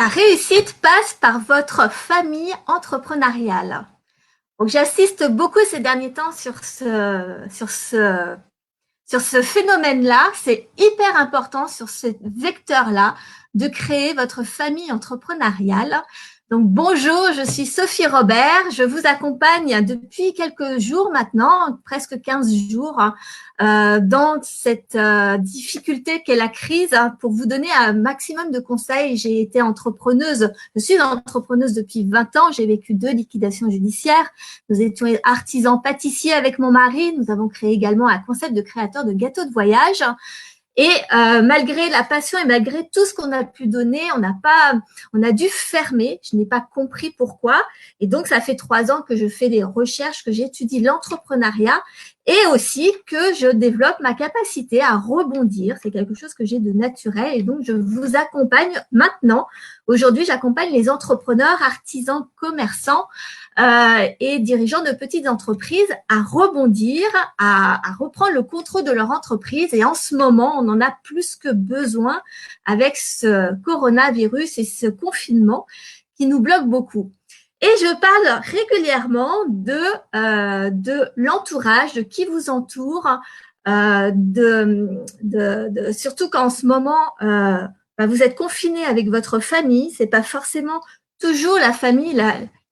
La réussite passe par votre famille entrepreneuriale. Donc, j'assiste beaucoup ces derniers temps sur ce phénomène-là. C'est hyper important sur ce vecteur-là de créer votre famille entrepreneuriale. Donc, bonjour, je suis Sophie Robert. Je vous accompagne depuis quelques jours maintenant, presque 15 jours, dans cette difficulté qu'est la crise, pour vous donner un maximum de conseils. J'ai été entrepreneuse, je suis entrepreneuse depuis 20 ans. J'ai vécu 2 liquidations judiciaires. Nous étions artisans pâtissiers avec mon mari. Nous avons créé également un concept de créateur de gâteaux de voyage. Et malgré la passion et malgré tout ce qu'on a pu donner, on a dû fermer. Je n'ai pas compris pourquoi. Et donc, ça fait 3 ans que je fais des recherches, que j'étudie l'entrepreneuriat et aussi que je développe ma capacité à rebondir. C'est quelque chose que j'ai de naturel et donc je vous accompagne maintenant. Aujourd'hui, j'accompagne les entrepreneurs, artisans, commerçants et dirigeants de petites entreprises à rebondir, à reprendre le contrôle de leur entreprise. Et en ce moment, on en a plus que besoin avec ce coronavirus et ce confinement qui nous bloque beaucoup. Et je parle régulièrement de l'entourage, de qui vous entoure, surtout qu'en ce moment, vous êtes confiné avec votre famille. C'est pas forcément toujours la famille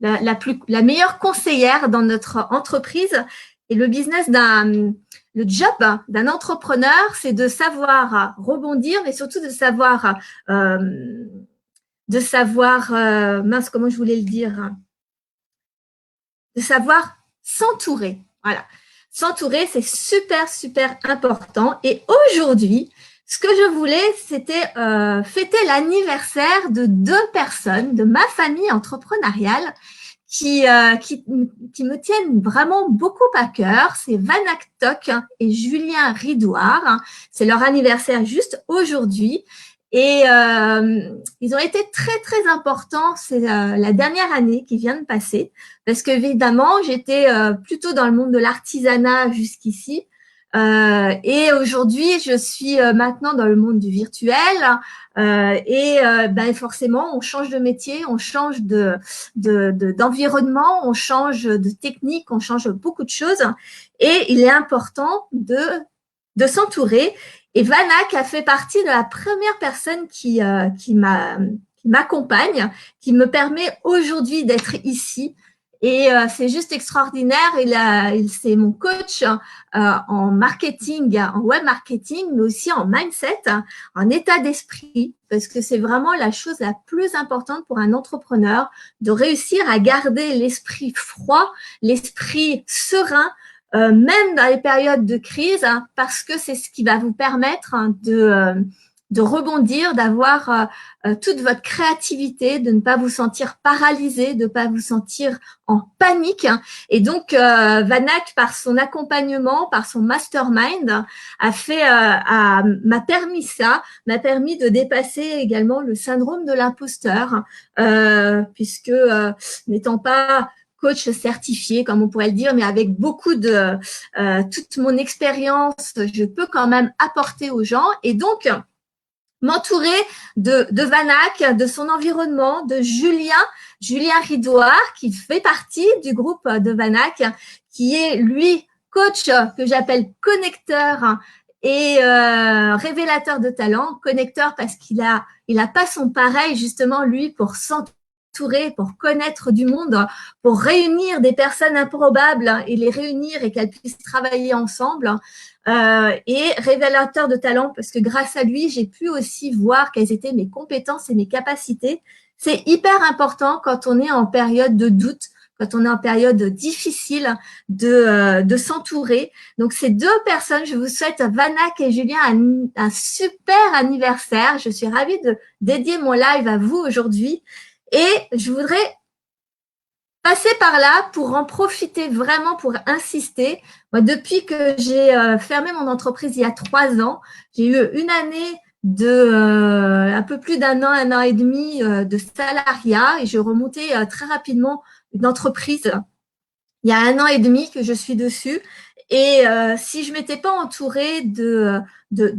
la meilleure conseillère dans notre entreprise. Et le job d'un entrepreneur, c'est de savoir rebondir, mais surtout de savoir comment je voulais le dire, de savoir s'entourer. Voilà. S'entourer, c'est super, super important. Et aujourd'hui, ce que je voulais, c'était fêter l'anniversaire de 2 personnes de ma famille entrepreneuriale qui me tiennent vraiment beaucoup à cœur. C'est Vanak Tok et Julien Ridouard. C'est leur anniversaire juste aujourd'hui. Et ils ont été très, très importants. C'est la dernière année qui vient de passer. Parce qu'évidemment, j'étais plutôt dans le monde de l'artisanat jusqu'ici. Et aujourd'hui, je suis maintenant dans le monde du virtuel. Forcément, on change de métier, on change d'environnement, on change de technique, on change beaucoup de choses. Et il est important de s'entourer. Et Vanak a fait partie de la première personne qui m'accompagne, qui me permet aujourd'hui d'être ici. Et c'est juste extraordinaire. C'est mon coach en marketing, en web marketing, mais aussi en mindset, en état d'esprit, parce que c'est vraiment la chose la plus importante pour un entrepreneur, de réussir à garder l'esprit froid, l'esprit serein, même dans les périodes de crise, parce que c'est ce qui va vous permettre de rebondir, d'avoir toute votre créativité, de ne pas vous sentir paralysé, de ne pas vous sentir en panique. Et donc, Vanak, par son accompagnement, par son mastermind, m'a permis de dépasser également le syndrome de l'imposteur, puisque n'étant pas coach certifié, comme on pourrait le dire, mais avec beaucoup de toute mon expérience, je peux quand même apporter aux gens. Et donc, m'entourer de Vanak, de son environnement, de Julien Ridouard, qui fait partie du groupe de Vanak, qui est, lui, coach que j'appelle connecteur et révélateur de talent. Connecteur parce qu'il a pas son pareil, justement, lui, pour s'entourer, pour connaître du monde, pour réunir des personnes improbables et les réunir et qu'elles puissent travailler ensemble. Et révélateur de talent parce que grâce à lui, j'ai pu aussi voir quelles étaient mes compétences et mes capacités. C'est hyper important quand on est en période de doute, quand on est en période difficile de s'entourer. Donc, ces 2 personnes, je vous souhaite, Vanak et Julien, un super anniversaire. Je suis ravie de dédier mon live à vous aujourd'hui. Et je voudrais passer par là pour en profiter vraiment, pour insister. Moi, depuis que j'ai fermé mon entreprise il y a 3 ans, j'ai eu une année un peu plus d'1 an, 1 an et demi de salariat et j'ai remonté très rapidement une entreprise il y a 1 an et demi que je suis dessus. Et si je m'étais pas entourée de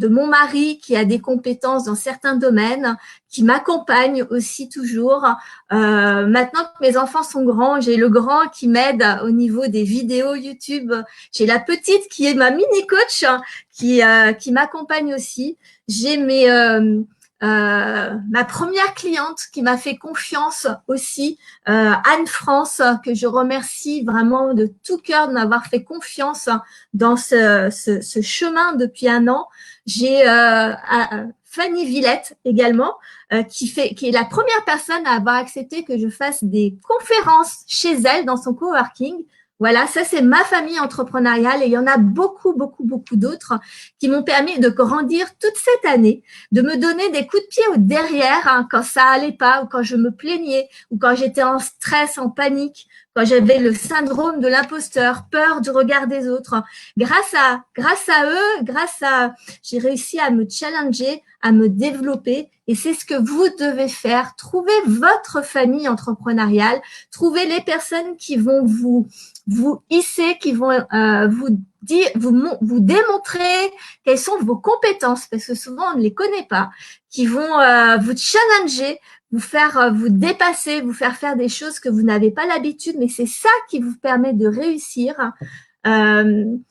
mon mari qui a des compétences dans certains domaines, qui m'accompagne aussi toujours. Maintenant que mes enfants sont grands, j'ai le grand qui m'aide au niveau des vidéos YouTube. J'ai la petite qui est ma mini coach qui m'accompagne aussi. J'ai ma première cliente qui m'a fait confiance aussi, Anne France, que je remercie vraiment de tout cœur de m'avoir fait confiance dans ce chemin depuis 1 an. J'ai Fanny Villette également, qui est la première personne à avoir accepté que je fasse des conférences chez elle dans son coworking. Voilà, ça c'est ma famille entrepreneuriale et il y en a beaucoup, beaucoup, beaucoup d'autres qui m'ont permis de grandir toute cette année, de me donner des coups de pied au derrière quand ça allait pas ou quand je me plaignais ou quand j'étais en stress, en panique, quand j'avais le syndrome de l'imposteur, peur du regard des autres. Grâce à eux, j'ai réussi à me challenger, à me développer et c'est ce que vous devez faire. Trouvez votre famille entrepreneuriale, trouvez les personnes qui vont vous hisser, qui vont vous démontrer quelles sont vos compétences, parce que souvent on ne les connaît pas, qui vont vous challenger, vous faire vous dépasser, vous faire des choses que vous n'avez pas l'habitude, mais c'est ça qui vous permet de réussir. Une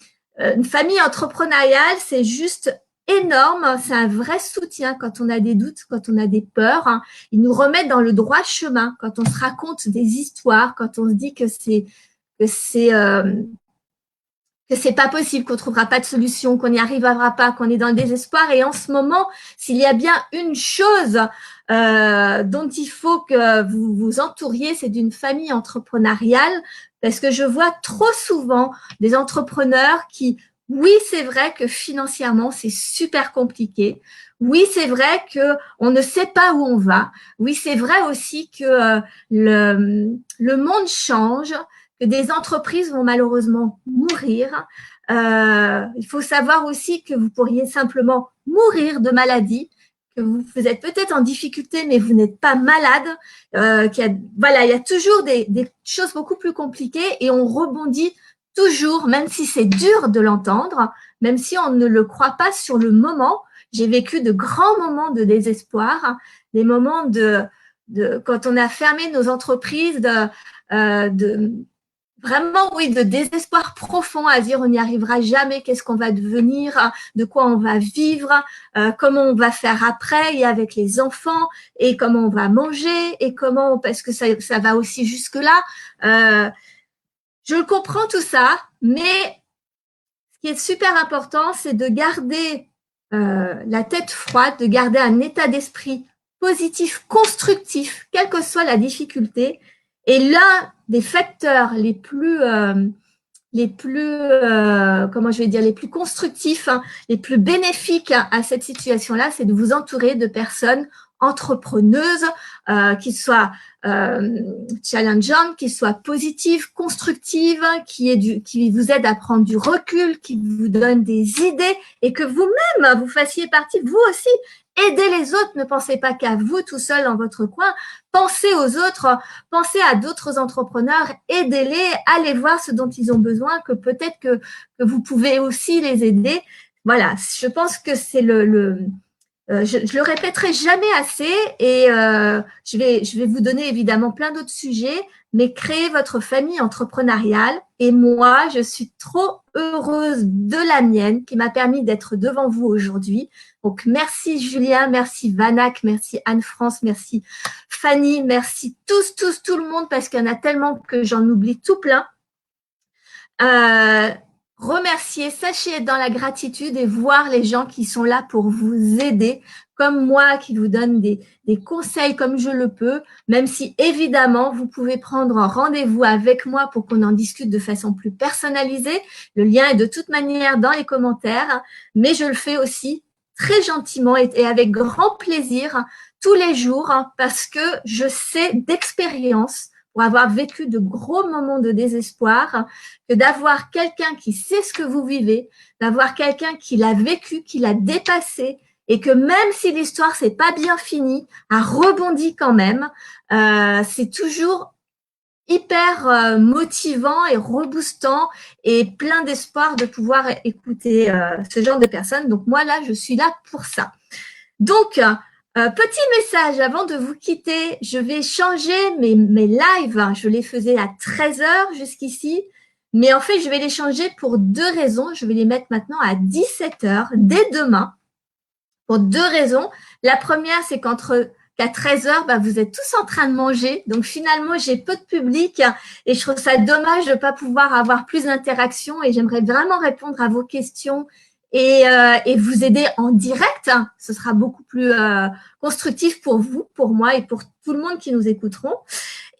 famille entrepreneuriale, c'est juste énorme, c'est un vrai soutien quand on a des doutes, quand on a des peurs. Ils nous remettent dans le droit chemin quand on se raconte des histoires, quand on se dit que c'est pas possible, qu'on trouvera pas de solution, qu'on n'y arrivera pas, qu'on est dans le désespoir. Et en ce moment, s'il y a bien une chose dont il faut que vous vous entouriez, c'est d'une famille entrepreneuriale, parce que je vois trop souvent des entrepreneurs qui, oui, c'est vrai que financièrement, c'est super compliqué. Oui, c'est vrai que on ne sait pas où on va. Oui, c'est vrai aussi que le monde change, que des entreprises vont malheureusement mourir. Il faut savoir aussi que vous pourriez simplement mourir de maladie, que vous êtes peut-être en difficulté, mais vous n'êtes pas malade. Il y a toujours des choses beaucoup plus compliquées et on rebondit toujours, même si c'est dur de l'entendre, même si on ne le croit pas sur le moment. J'ai vécu de grands moments de désespoir, des moments quand on a fermé nos entreprises, vraiment, oui, de désespoir profond à dire on n'y arrivera jamais, qu'est-ce qu'on va devenir, de quoi on va vivre, comment on va faire après et avec les enfants et comment on va manger et comment, parce que ça va aussi jusque-là. Je comprends tout ça, mais ce qui est super important, c'est de garder la tête froide, de garder un état d'esprit positif, constructif, quelle que soit la difficulté. Et l'un des facteurs les plus comment je vais dire, les plus constructifs, les plus bénéfiques à cette situation-là, c'est de vous entourer de personnes entrepreneuses, qui soient challengeantes, qui soient positives, constructives, qui vous aident à prendre du recul, qui vous donnent des idées et que vous-même, vous fassiez partie, vous aussi, aidez les autres. Ne pensez pas qu'à vous tout seul dans votre coin. Pensez aux autres, pensez à d'autres entrepreneurs, aidez-les, allez voir ce dont ils ont besoin, que peut-être que vous pouvez aussi les aider. Voilà, je pense que c'est je le répéterai jamais assez et je vais vous donner évidemment plein d'autres sujets, mais créez votre famille entrepreneuriale. Et moi, je suis trop heureuse de la mienne qui m'a permis d'être devant vous aujourd'hui. Donc, merci Julien, merci Vanac, merci Anne-France, merci Fanny, merci tout le monde parce qu'il y en a tellement que j'en oublie tout plein. Remercier, sachez être dans la gratitude et voir les gens qui sont là pour vous aider, comme moi qui vous donne des conseils comme je le peux, même si évidemment vous pouvez prendre un rendez-vous avec moi pour qu'on en discute de façon plus personnalisée. Le lien est de toute manière dans les commentaires, mais je le fais aussi très gentiment et avec grand plaisir tous les jours parce que je sais d'expérience, pour avoir vécu de gros moments de désespoir, que d'avoir quelqu'un qui sait ce que vous vivez, d'avoir quelqu'un qui l'a vécu, qui l'a dépassé, et que même si l'histoire c'est pas bien finie, a rebondi quand même. C'est toujours hyper motivant et reboostant et plein d'espoir de pouvoir écouter ce genre de personnes. Donc moi là, je suis là pour ça. Donc, petit message avant de vous quitter, je vais changer mes lives. Je les faisais à 13 heures jusqu'ici, mais en fait, je vais les changer pour deux raisons. Je vais les mettre maintenant à 17 heures dès demain pour deux raisons. La première, c'est qu'à 13 heures, vous êtes tous en train de manger. Donc, finalement, j'ai peu de public et je trouve ça dommage de ne pas pouvoir avoir plus d'interactions et j'aimerais vraiment répondre à vos questions et vous aider en direct. Ce sera beaucoup plus constructif pour vous, pour moi et pour tout le monde qui nous écouteront.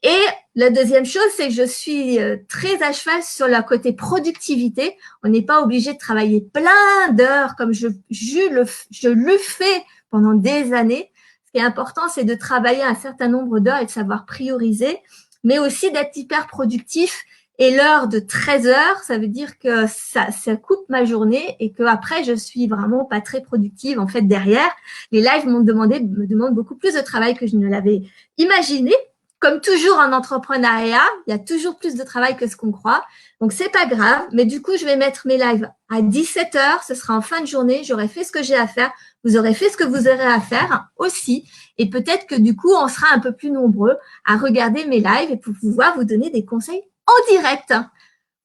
Et la deuxième chose, c'est que je suis très à cheval sur le côté productivité. On n'est pas obligé de travailler plein d'heures comme je le fais pendant des années. Ce qui est important, c'est de travailler un certain nombre d'heures et de savoir prioriser, mais aussi d'être hyper productif. Et l'heure de 13 heures, ça veut dire que ça coupe ma journée et que après je suis vraiment pas très productive. En fait, derrière, les lives me demandent beaucoup plus de travail que je ne l'avais imaginé. Comme toujours en entrepreneuriat, il y a toujours plus de travail que ce qu'on croit. Donc, c'est pas grave. Mais du coup, je vais mettre mes lives à 17 heures. Ce sera en fin de journée. J'aurai fait ce que j'ai à faire. Vous aurez fait ce que vous aurez à faire aussi. Et peut-être que du coup, on sera un peu plus nombreux à regarder mes lives et pour pouvoir vous donner des conseils en direct.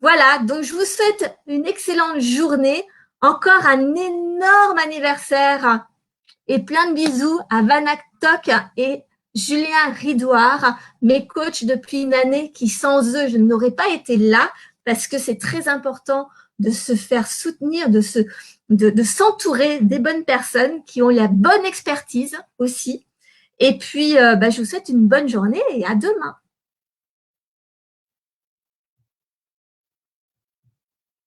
Voilà. Donc, je vous souhaite une excellente journée. Encore un énorme anniversaire et plein de bisous à Vanaktok et Julien Ridouard, mes coachs depuis une année qui, sans eux, je n'aurais pas été là parce que c'est très important de se faire soutenir, de s'entourer des bonnes personnes qui ont la bonne expertise aussi. Et puis, je vous souhaite une bonne journée et à demain.